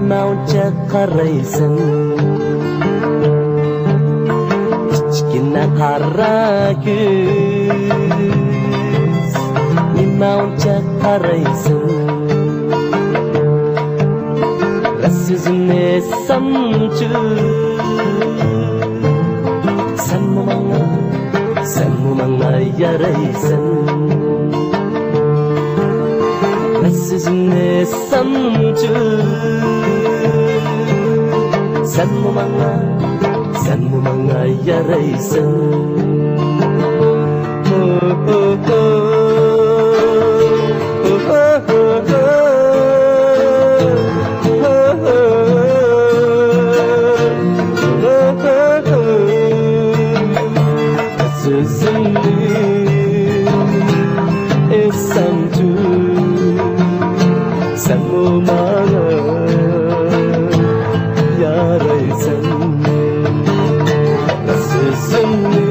nima uncha qaraysan kichkina qara ko'z nima uncha qaraysan so'zimni esamchu sanmu manga yaraysan so'zimni esamchu sanmu manga yaraysan sanmu manga yaraysan sözümni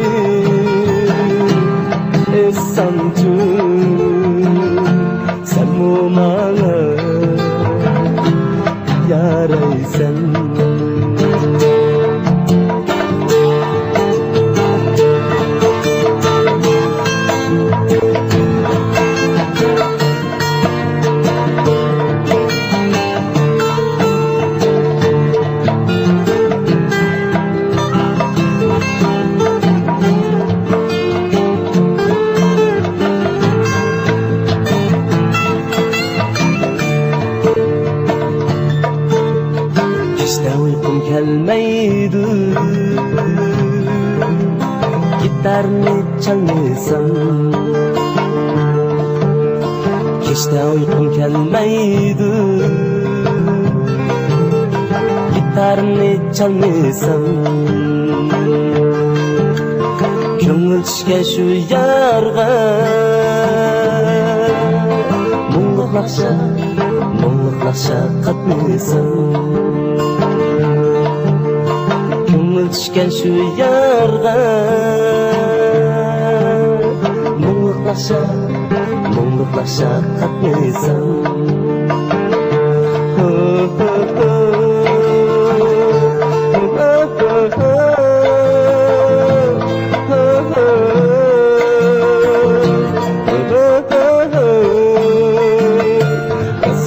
esamcu sanmu manga yaraysan uyqum kelmaydi gitarni chalmasam kechda uyqum kelmaydi gitarni chalmasam ko'ngil tushgan shu yarga mungluq naqsha qatmasam tushgan shu yarga mungluq naqsha qatmasam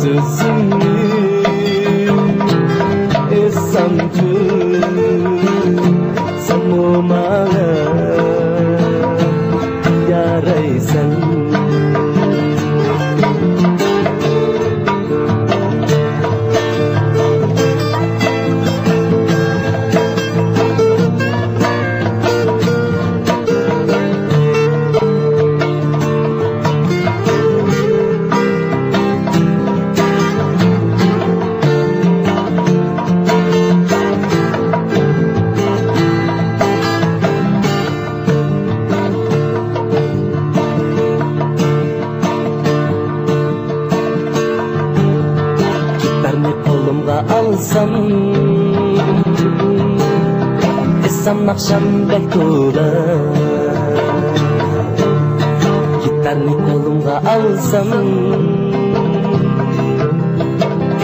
sözümni esamcu sanmu manga yaraysan qo'limga alsam esam naqsham bek to'la gitarni qo'limga alsam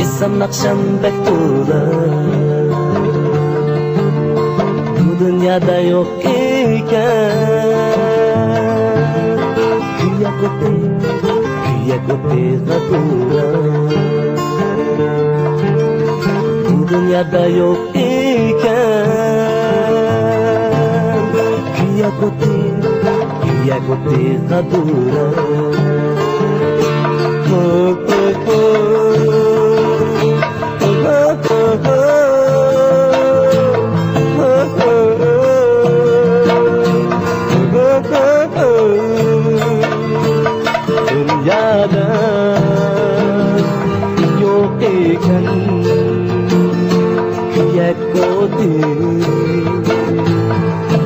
esam naqsham bek to'la bu dunyoda yo'q ekan kuya ko'pi g'adura dünyada yok iken kuya ko'pi g'adura dünyada yok iken ko'pi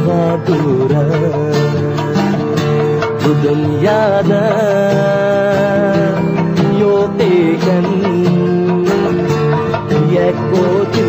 g'adura bu dunyoda yo'q ekan ko'pi